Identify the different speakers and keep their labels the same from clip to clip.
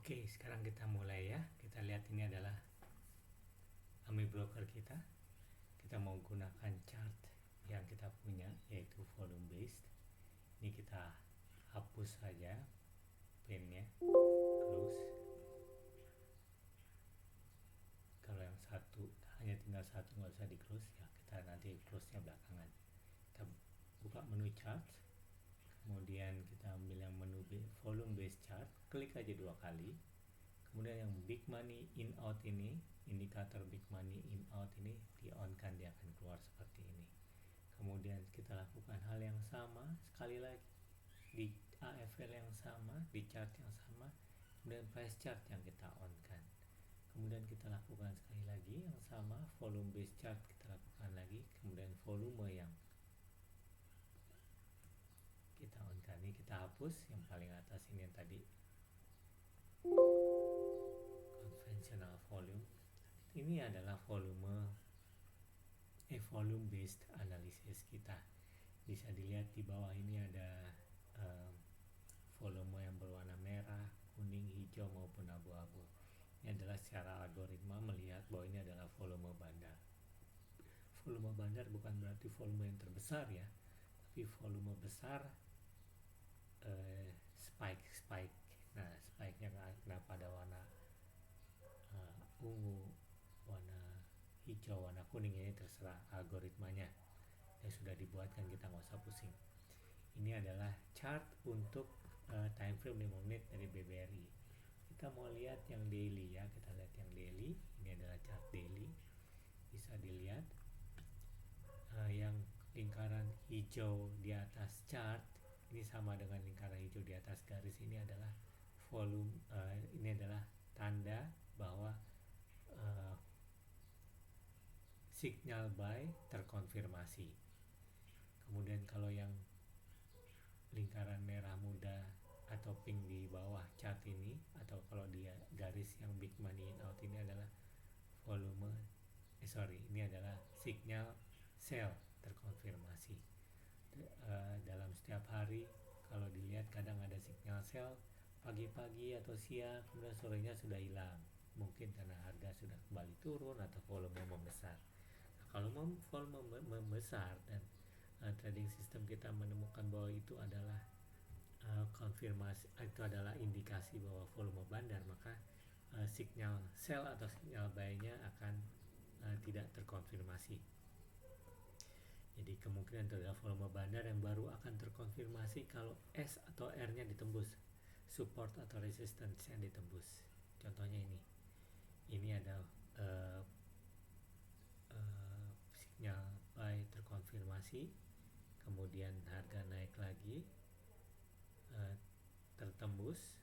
Speaker 1: Oke, sekarang kita mulai ya. Kita lihat ini adalah AMI broker kita. Kita mau gunakan chart yang kita punya, yaitu volume based. Ini kita hapus saja pinnya, close. Kalau yang satu hanya tinggal satu, nggak usah di close ya. Kita nanti close nya belakangan. Kita buka menu chart, kemudian kita ambil yang menu volume based chart, klik aja 2 kali. Kemudian yang big money in out ini, indikator big money in out ini di on kan, dia akan keluar seperti ini. Kemudian kita lakukan hal yang sama sekali lagi di AFL yang sama, di chart yang sama, kemudian price chart yang kita on kan. Kemudian kita lakukan sekali lagi yang sama, volume based chart kita lakukan lagi, kemudian volume yang kita on kan. Ini kita hapus yang paling atas ini yang tadi conventional volume. Ini adalah volume based analysis kita. Bisa dilihat di bawah ini ada volume yang berwarna merah, kuning, hijau maupun abu-abu. Ini adalah secara algoritma melihat bahwa ini adalah volume bandar. Volume bandar bukan berarti volume yang terbesar ya, tapi volume besar spike. Nah, spike-nya kenapa ada warna ungu, warna hijau, warna kuning, ini terserah algoritmanya yang sudah dibuatkan, kita nggak usah pusing. Ini adalah chart untuk time frame 5 menit dari BBRI. Kita mau lihat yang daily ya, kita lihat yang daily. Ini adalah chart daily, bisa dilihat yang lingkaran hijau di atas chart ini sama dengan lingkaran hijau di atas garis ini adalah volume. Ini adalah tanda bahwa signal buy terkonfirmasi. Kemudian kalau yang lingkaran merah muda atau pink di bawah chart ini, atau kalau dia garis yang big money in out ini adalah volume ini adalah signal sell terkonfirmasi. Dalam setiap hari kalau dilihat kadang ada signal sell pagi-pagi atau siang, kemudian sorenya sudah hilang, mungkin karena harga sudah kembali turun atau volume membesar. Nah, kalau volume membesar dan trading system kita menemukan bahwa itu adalah konfirmasi, itu adalah indikasi bahwa volume bandar, maka signal sell atau signal buy-nya akan tidak terkonfirmasi. Jadi kemungkinan itu adalah volume bandar yang baru akan terkonfirmasi kalau S atau R-nya ditembus, support atau resistance yang ditembus. Contohnya ini ada signal buy terkonfirmasi, kemudian harga naik lagi, tertembus,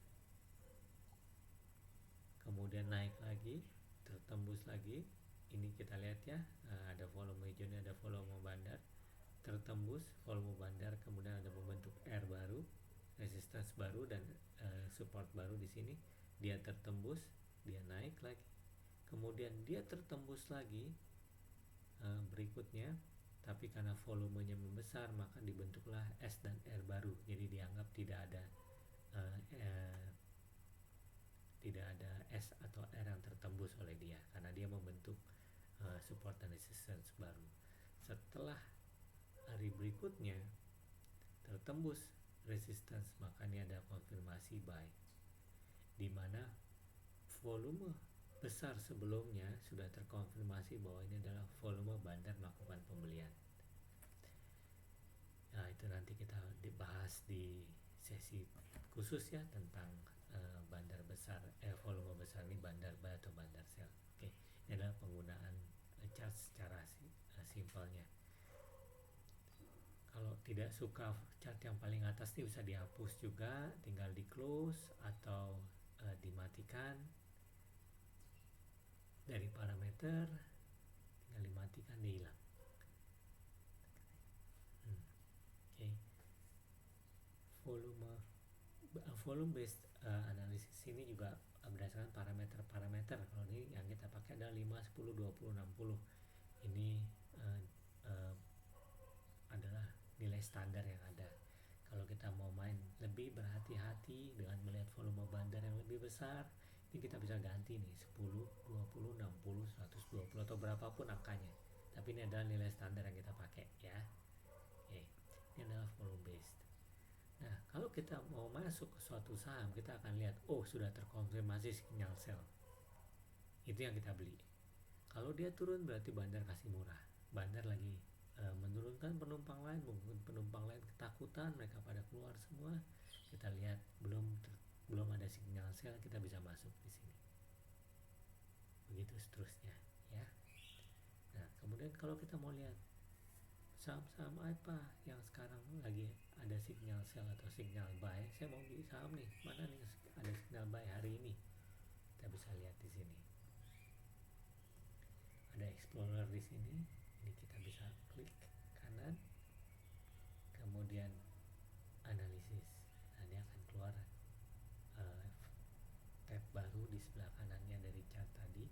Speaker 1: kemudian naik lagi, tertembus lagi. Ini kita lihat ya, ada volume hijaunya, ada volume bandar, tertembus volume bandar, kemudian ada membentuk R baru, resistance baru dan support baru di sini. Dia tertembus, dia naik lagi, kemudian dia tertembus lagi berikutnya, tapi karena volumenya membesar maka dibentuklah S dan R baru. Jadi dianggap tidak ada S atau R yang tertembus oleh dia karena dia membentuk support dan resistance baru. Setelah hari berikutnya tertembus resistance, maka ini ada konfirmasi buy, di mana volume besar sebelumnya sudah terkonfirmasi bahwa ini adalah volume bandar melakukan pembelian. Nah, itu nanti kita dibahas di sesi khusus ya tentang bandar besar, volume besar ini bandar buy atau bandar sell. Oke, ini adalah penggunaan chart secara simpelnya. Kalau tidak suka chart yang paling atas ini bisa dihapus juga, tinggal di close atau dimatikan. Dari parameter tinggal dimatikan, dia hilang. Volume based analysis ini juga berdasarkan parameter. Kalau ini yang kita pakai adalah 5, 10, 20, 60. Ini adalah nilai standar yang ada. Kalau kita mau main lebih berhati-hati dengan melihat volume bandar yang lebih besar, ini kita bisa ganti nih 10, 20, 60, 120 atau berapapun angkanya. Tapi ini adalah nilai standar yang kita pakai ya. Oke, ini adalah volume based. Nah, kalau kita mau masuk ke suatu saham, kita akan lihat, oh sudah terkonfirmasi signal sell. Itu yang kita beli. Kalau dia turun berarti bandar kasih murah. Bandar lagi menurunkan penumpang lain, mungkin penumpang lain ketakutan, mereka pada keluar semua. Kita lihat belum ada signal sell, kita bisa masuk di sini. Begitu seterusnya, ya. Nah, kemudian kalau kita mau lihat saham-saham apa yang sekarang lagi ada signal sell atau signal buy, saya mau beli saham nih, mana nih ada signal buy hari ini? Kita bisa lihat di sini. Ada explorer di sini. Ini kita bisa klik kanan, kemudian analisis. Nah, ini akan keluar tab baru di sebelah kanannya dari chart tadi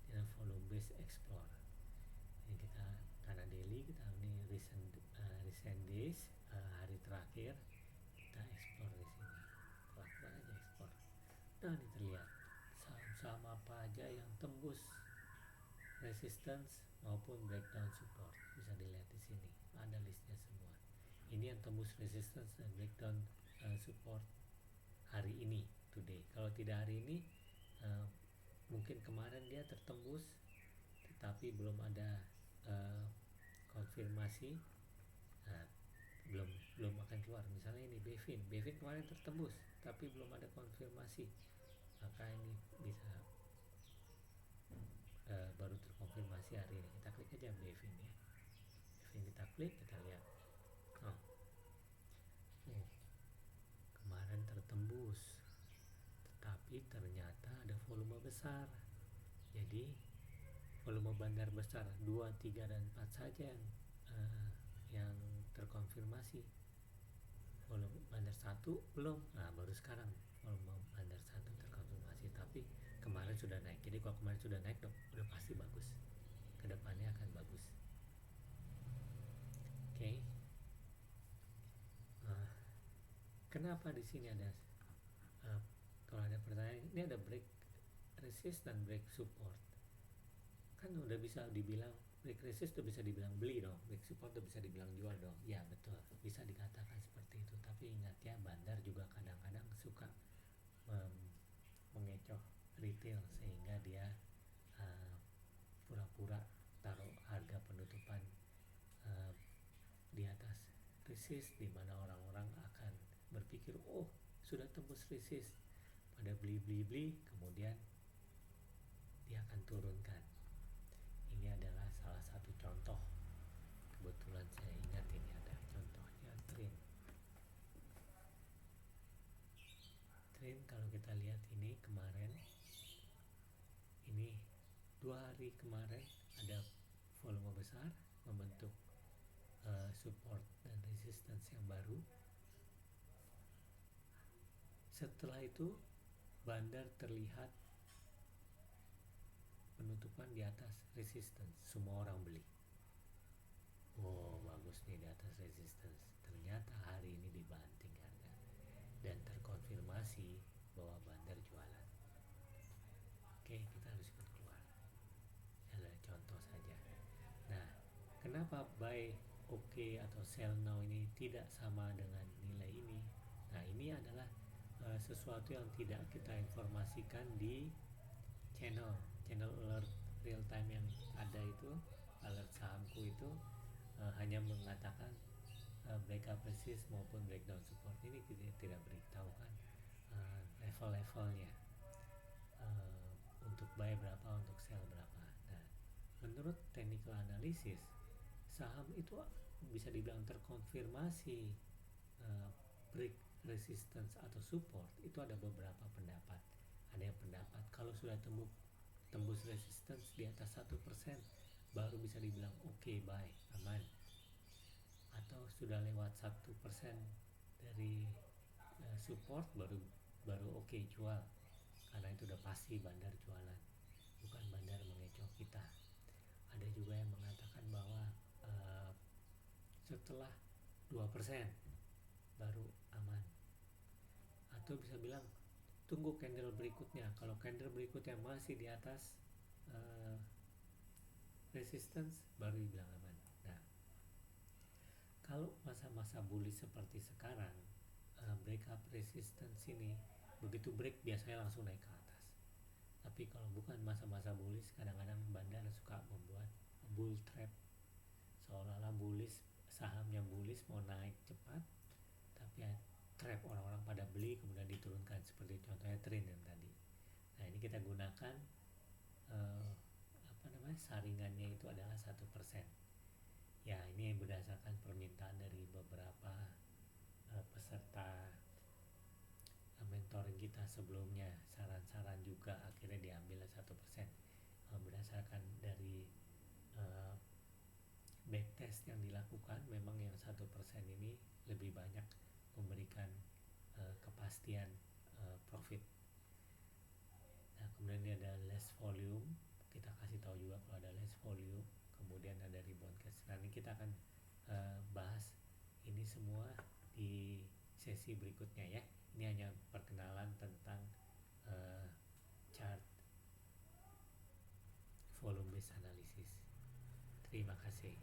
Speaker 1: dengan volume based explore. Ini kita karena daily, kita ini recent days, hari terakhir, kita explore di sini. Pelan-pelan aja explore. Nah, ini terlihat saham-saham apa aja yang tembus resistance maupun breakdown support, bisa dilihat di sini. Ada listnya semua. Ini yang tembus resistance dan breakdown support hari ini, today. Kalau tidak hari ini, mungkin kemarin dia tertembus, tetapi belum ada konfirmasi. Nah, belum akan keluar. Misalnya ini Bevin kemarin tertembus, tapi belum ada konfirmasi. Maka ini bisa baru terkonfirmasi hari ini. Kita klik aja Bevin ya. Bevin kita klik, kita lihat. Kemarin tertembus, tetapi ternyata ada volume besar. Jadi volume bandar besar 2, 3, dan 4 saja yang terkonfirmasi. Volume bandar 1 belum. Nah, baru sekarang volume bandar 1 terkonfirmasi, tapi kemarin sudah naik. Jadi kalau kemarin sudah naik, udah pasti bagus. Kedepannya akan bagus. Oke. Kenapa di sini ada kalau ada pertanyaan, ini ada break resist dan break support. Kan udah bisa dibilang break resist udah bisa dibilang beli dong, break support udah bisa dibilang jual dong. Ya betul, bisa dikatakan seperti itu. Tapi ingat ya, bandar juga kadang-kadang suka mengecoh retail sehingga dia pura-pura taruh harga penutupan di atas resist, di mana orang-orang akan berpikir, oh sudah tembus resist, pada beli, kemudian dia akan turunkan. Ini adalah salah satu contoh. Kebetulan saya ingat ini ada contohnya Trin. Kalau kita lihat ini kemarin, ini 2 hari kemarin ada volume besar membentuk support dan resistance yang baru. Setelah itu bandar terlihat penutupan di atas resistance, semua orang beli. Oh bagus nih di atas resistance. Ternyata hari ini dibanting harga dan terkonfirmasi bahwa bandar jualan. Oke, kita harus ikut keluar. Adalah contoh saja. Nah, kenapa buy okay atau sell now ini tidak sama dengan nilai ini? Nah, ini adalah sesuatu yang tidak kita informasikan di channel alert real time yang ada itu. Alert sahamku itu hanya mengatakan breakup resist maupun breakdown support. Ini tidak beritahukan level-levelnya, untuk buy berapa, untuk sell berapa. Nah, menurut technical analysis, saham itu bisa dibilang terkonfirmasi break resistance atau support. Itu ada beberapa pendapat. Ada yang pendapat kalau sudah tembus resistance di atas 1%, baru bisa dibilang oke, buy, aman. Atau sudah lewat 1% dari support, baru oke, jual. Karena itu udah pasti bandar jualan, bukan bandar mengecoh kita. Ada juga yang mengatakan bahwa setelah 2% baru aman. Atau bisa bilang tunggu candle berikutnya. Kalau candle berikutnya masih di atas resistance, baru dibilang aman. Nah, kalau masa-masa bullish seperti sekarang, break up resistance ini, begitu break biasanya langsung naik ke atas. Tapi kalau bukan masa-masa bullish, kadang-kadang bandar suka membuat bull trap, seolah-olah bullish, sahamnya bullish mau naik cepat, tapi trap orang-orang pada beli kemudian diturunkan, seperti contohnya trend yang tadi. Nah, ini kita gunakan saringannya itu adalah 1%. Ya, ini berdasarkan permintaan dari beberapa peserta mentoring kita sebelumnya. Saran-saran juga akhirnya diambil 1%. Berdasarkan dari backtest yang dilakukan, memang yang 1% ini lebih banyak memberikan kepastian profit. Nah, kemudian ini ada less volume, kita kasih tahu juga kalau ada less volume. Kemudian ada rebound cash. Nah, ini kita akan bahas ini semua di sesi berikutnya ya. Ini hanya perkenalan tentang chart volume based analysis. Terima kasih.